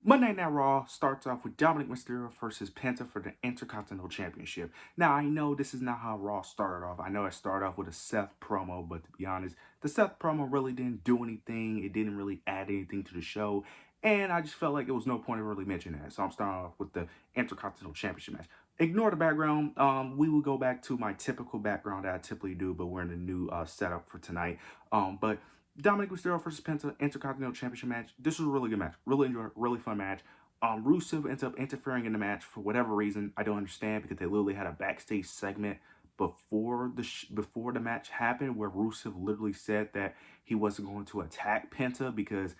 Monday Night Raw starts off with Dominic Mysterio versus Penta for the Intercontinental Championship. Now, I know this is not how Raw started off. I know it started off with a Seth promo, but to be honest, the Seth promo really didn't do anything. It didn't really add anything to the show. And I just felt like it was no point in really mentioning that. So I'm starting off with the Intercontinental Championship match. Ignore the background. We will go back to my typical background that I typically do, but we're in a new setup for tonight. But Dominic Mysterio versus Penta Intercontinental Championship match. This was a really good match. Really enjoyed it. Really fun match. Rusev ends up interfering in the match for whatever reason. I don't understand because they literally had a backstage segment before the match happened where Rusev literally said that he wasn't going to attack Penta because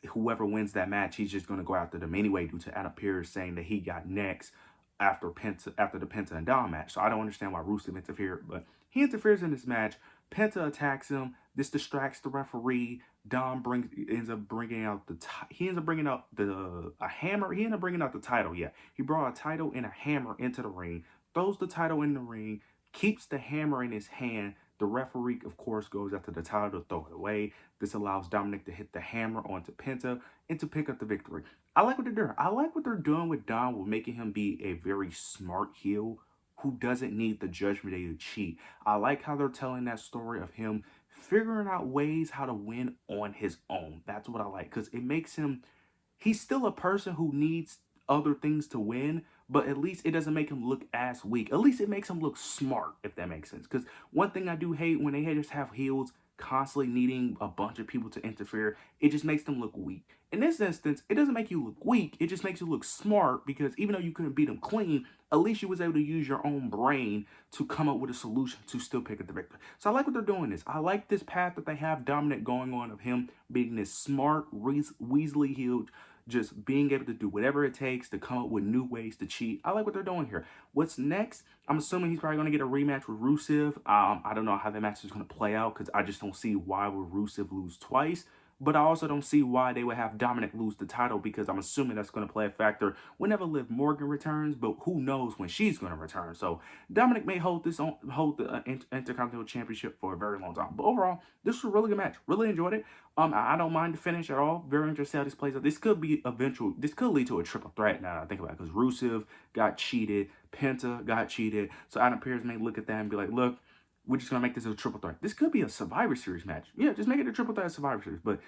whoever wins that match, he's just going to go after them anyway due to Adam Pearce saying that he got next after the Penta and Dom match. So I don't understand why Rusev interfered, but he interferes in this match. Penta attacks him. This distracts the referee. Dom ends up bringing out the hammer. He ended up bringing out the title. Yeah, he brought a title and a hammer into the ring. Throws the title in the ring. Keeps the hammer in his hand. The referee, of course, goes after the title to throw it away. This allows Dominic to hit the hammer onto Penta and to pick up the victory. I like what they're doing. I like what they're doing with Dom, with making him be a very smart heel who doesn't need the Judgment Day to cheat. I like how they're telling that story of him figuring out ways how to win on his own. That's what I like, because it makes him, he's still a person who needs other things to win, but at least it doesn't make him look as weak. At least it makes him look smart, if that makes sense. Because one thing I do hate when they just have heels constantly needing a bunch of people to interfere, it just makes them look weak. In this instance, it doesn't make you look weak, it just makes you look smart, because even though you couldn't beat them clean, at least you was able to use your own brain to come up with a solution to still pick up the victory. So I like what they're doing this. I like this path that they have Dominic going on of him being this smart, Weasley heel, just being able to do whatever it takes to come up with new ways to cheat. I like what they're doing here. What's next? I'm assuming he's probably going to get a rematch with Rusev. I don't know how that match is going to play out because I just don't see why would Rusev lose twice. But I also don't see why they would have Dominic lose the title, because I'm assuming that's going to play a factor whenever Liv Morgan returns, but who knows when she's going to return. So Dominic may hold the Intercontinental Championship for a very long time. But overall, this was a really good match. Really enjoyed it. I don't mind the finish at all. Very interested how this plays out. This could lead to a triple threat now that I think about it, because Rusev got cheated, Penta got cheated. So Adam Pearce may look at that and be like, look, we're just going to make this a triple threat. This could be a Survivor Series match. Yeah, just make it a triple threat Survivor Series. But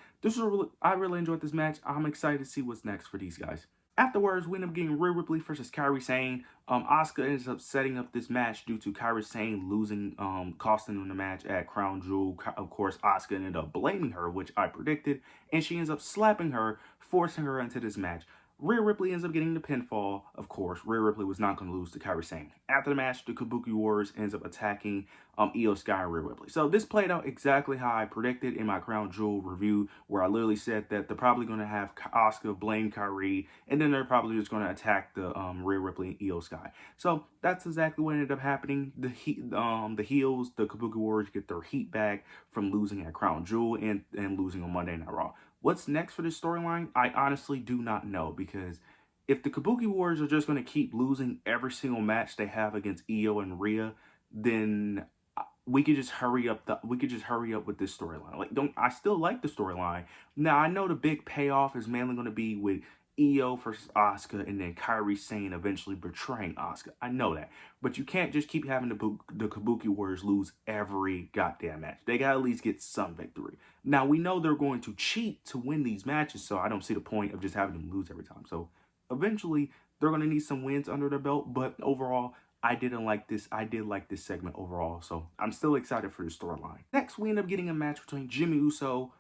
I really enjoyed this match. I'm excited to see what's next for these guys. Afterwards, we end up getting Rhea Ripley versus Kairi Sane. Asuka ends up setting up this match due to Kairi Sane losing, costing them the match at Crown Jewel. Of course, Asuka ended up blaming her, which I predicted, and she ends up slapping her, forcing her into this match. Rhea Ripley ends up getting the pinfall. Of course, Rhea Ripley was not going to lose to Kairi Sane. After the match, the Kabuki Warriors ends up attacking Io Sky and Rhea Ripley. So this played out exactly how I predicted in my Crown Jewel review, where I literally said that they're probably going to have Asuka blame Kairi, and then they're probably just going to attack the Rhea Ripley and Io Sky. So that's exactly what ended up happening. The heels, the Kabuki Warriors, get their heat back from losing at Crown Jewel and losing on Monday Night Raw. What's next for this storyline? I honestly do not know, because if the Kabuki Warriors are just going to keep losing every single match they have against Io and Rhea, then we could just hurry up with this storyline. I still like the storyline. Now, I know the big payoff is mainly going to be with Io versus Asuka, and then Kairi Sane eventually betraying Asuka. I know that. But you can't just keep having the Kabuki Warriors lose every goddamn match. They gotta at least get some victory. Now, we know they're going to cheat to win these matches, so I don't see the point of just having them lose every time. So eventually, they're going to need some wins under their belt, but overall, I did like this segment overall, so I'm still excited for the storyline. Next, we end up getting a match between Jimmy Uso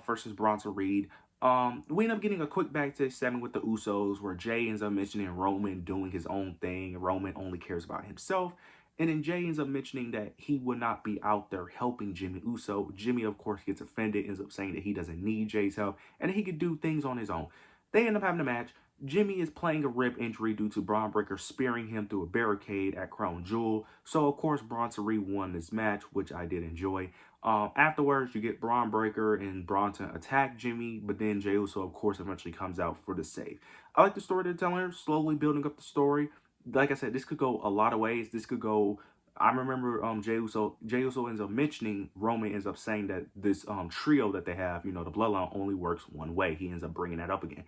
versus Bronson Reed. We end up getting a quick backstage segment with the Usos where Jay ends up mentioning Roman doing his own thing. Roman only cares about himself. And then Jay ends up mentioning that he would not be out there helping Jimmy Uso. Jimmy, of course, gets offended, ends up saying that he doesn't need Jay's help and he could do things on his own. They end up having a match. Jimmy is playing a rib injury due to Braun Breaker spearing him through a barricade at Crown Jewel. So, of course, Bronson Reed won this match, which I did enjoy. Afterwards, you get Braun Breaker and Bronson attack Jimmy, but then Jey Uso, of course, eventually comes out for the save. I like the story they're telling, slowly building up the story. Like I said, this could go a lot of ways. This could go... I remember Jey Uso ends up mentioning, Roman ends up saying that this trio that they have, the Bloodline only works one way. He ends up bringing that up again.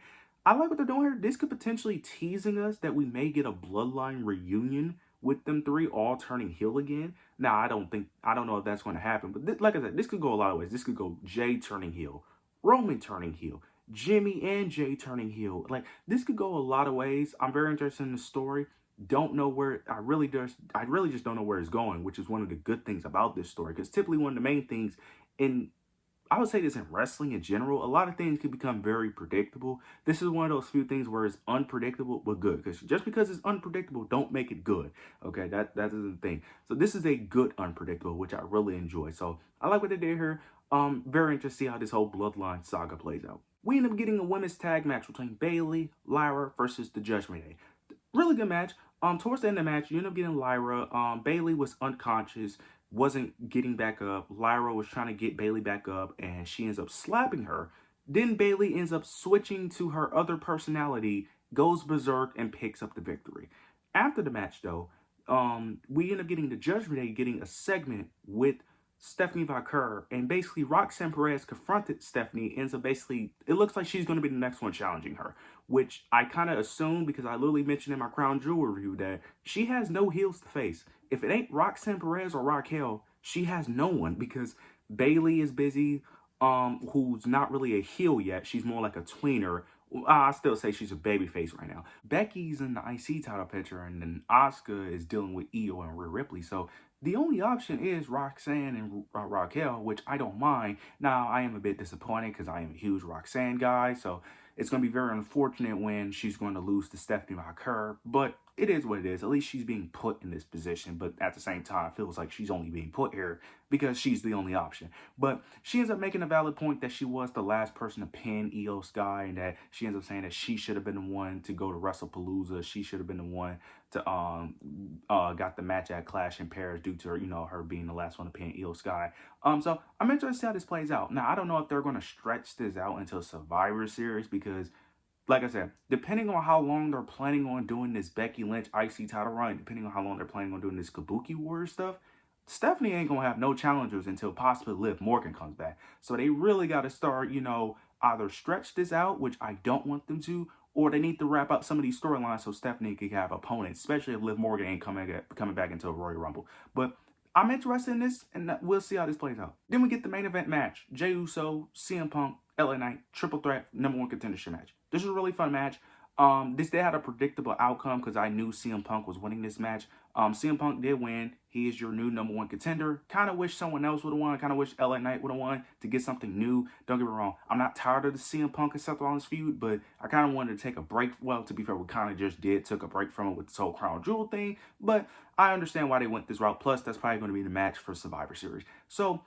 I like what they're doing here. This could potentially teasing us that we may get a bloodline reunion with them three all turning heel again. Now, I don't know if that's going to happen, but like I said, this could go a lot of ways. This could go Jay turning heel, Roman turning heel, Jimmy and Jay turning heel. Like, this could go a lot of ways. I'm very interested in the story. Don't know where I really just don't know where it's going, which is one of the good things about this story. Because typically one of the main things in I would say this in wrestling in general, a lot of things can become very predictable. This is one of those few things where it's unpredictable but good. Because just because it's unpredictable, don't make it good. Okay, that is the thing. So this is a good unpredictable, which I really enjoy. So I like what they did here. Very interested to see how this whole bloodline saga plays out. We end up getting a women's tag match between Bayley, Lyra versus the Judgment Day. Really good match. Towards the end of the match, you end up getting Lyra. Bayley was unconscious, wasn't getting back up. Lyra was trying to get Bayley back up, and she ends up slapping her. Then Bayley ends up switching to her other personality, goes berserk, and picks up the victory. After the match, though, we end up getting the Judgment Day getting a segment with Stephanie Vaquer, and basically Roxanne Perez confronted Stephanie, ends up basically, it looks like she's going to be the next one challenging her, which I kind of assumed because I literally mentioned in my Crown Jewel review that she has no heels to face. If it ain't Roxanne Perez or Raquel, she has no one because Bayley is busy, who's not really a heel yet. She's more like a tweener. I still say she's a babyface right now. Becky's in the IC title picture, and then Asuka is dealing with Io and Rhea Ripley. So the only option is Roxanne and Raquel, which I don't mind. Now, I am a bit disappointed because I am a huge Roxanne guy, so it's going to be very unfortunate when she's going to lose to Stephanie Vaquer, but it is what it is. At least she's being put in this position, but at the same time, it feels like she's only being put here because she's the only option. But she ends up making a valid point that she was the last person to pin Io Sky, and that she ends up saying that she should have been the one to go to WrestlePalooza. She should have been the one to got the match at Clash in Paris due to her, her being the last one to pin Io Sky. So I'm interested to see how this plays out. Now, I don't know if they're going to stretch this out until Survivor Series because, like I said, depending on how long they're planning on doing this Becky Lynch IC title run, depending on how long they're planning on doing this Kabuki Warrior stuff, Stephanie ain't going to have no challengers until possibly Liv Morgan comes back. So they really got to start, either stretch this out, which I don't want them to, or they need to wrap up some of these storylines so Stephanie can have opponents, especially if Liv Morgan ain't coming back into a Royal Rumble. But I'm interested in this, and we'll see how this plays out. Then we get the main event match. Jey Uso, CM Punk, LA Knight, triple threat, #1 contendership match. This was a really fun match. This did have a predictable outcome because I knew CM Punk was winning this match. CM Punk did win. He is your new #1 contender. Kind of wish someone else would have won. Kind of wish LA Knight would have won to get something new. Don't get me wrong. I'm not tired of the CM Punk and Seth Rollins feud, but I kind of wanted to take a break. Well, to be fair, we kind of just took a break from it with this whole Crown Jewel thing. But I understand why they went this route. Plus, that's probably going to be the match for Survivor Series. So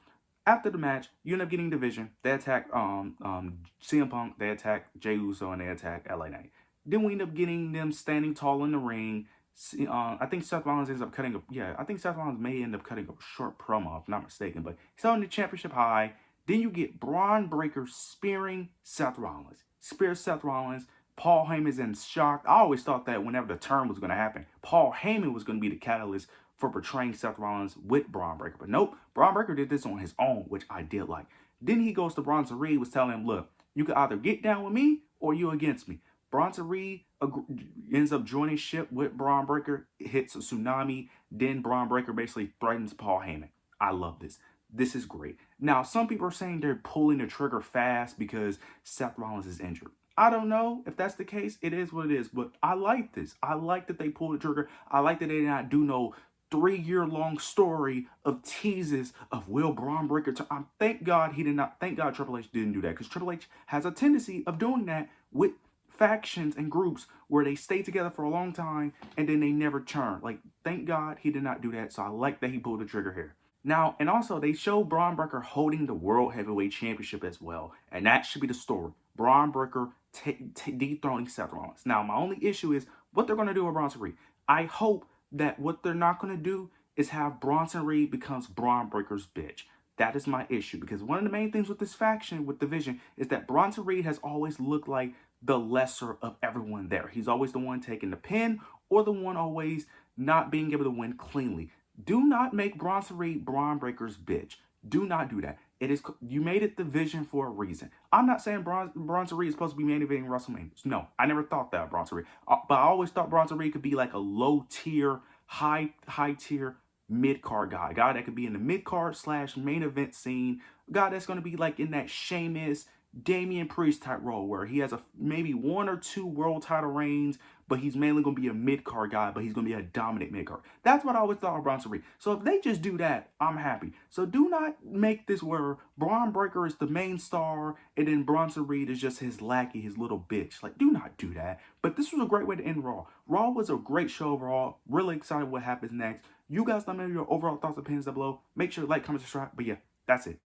after the match, you end up getting division. They attack CM Punk, they attack Jey Uso, and they attack LA Knight. Then we end up getting them standing tall in the ring. I think Seth Rollins ends up cutting I think Seth Rollins may end up cutting a short promo, if I'm not mistaken. But he's on the championship high. Then you get Braun Breaker spearing Seth Rollins. Spears Seth Rollins. Paul Heyman's in shock. I always thought that whenever the turn was going to happen, Paul Heyman was going to be the catalyst for portraying Seth Rollins with Braun Breaker. But nope, Braun Breaker did this on his own, which I did like. Then he goes to Bronson Reed, was telling him, look, you can either get down with me or you against me. Bronson Reed ends up joining ship with Braun Breaker, hits a tsunami. Then Braun Breaker basically threatens Paul Heyman. I love this. This is great. Now, some people are saying they're pulling the trigger fast because Seth Rollins is injured. I don't know if that's the case. It is what it is. But I like this. I like that they pulled the trigger. I like that they did not do no 3-year-long story of teases of will Braun Breaker. Thank God he did not. Thank God Triple H didn't do that, because Triple H has a tendency of doing that with factions and groups where they stay together for a long time and then they never turn. Like, thank God he did not do that. So I like that he pulled the trigger here. Now, and also they show Braun Breaker holding the World Heavyweight Championship as well. And that should be the story. Braun Breaker dethroning Seth Rollins. Now, my only issue is what they're going to do with Bronson Reed. I hope that what they're not going to do is have Bronson Reed becomes Braun Breaker's bitch. That is my issue, because one of the main things with this faction, with Division, is that Bronson Reed has always looked like the lesser of everyone there. He's always the one taking the pin or the one always not being able to win cleanly. Do not make Bronson Reed Braun Breaker's bitch. Do not do that. It is, you made it the Vision for a reason. I'm not saying Bronson Reed is supposed to be main eventing WrestleMania. No, I never thought that Bronson Reed. But I always thought Bronson Reed could be like a low tier, high tier mid card guy that could be in the mid card / main event scene. Guy that's going to be like in that Sheamus, Damian Priest type role where he has maybe 1 or 2 world title reigns, but he's mainly going to be a mid-card guy, but he's going to be a dominant mid-card. That's what I always thought of Bronson Reed. So if they just do that, I'm happy. So do not make this where Braun Breaker is the main star and then Bronson Reed is just his lackey, his little bitch. Like, do not do that. But this was a great way to end Raw. Raw was a great show overall. Really excited what happens next. You guys let me know your overall thoughts and opinions down below. Make sure to like, comment, subscribe. But yeah, that's it.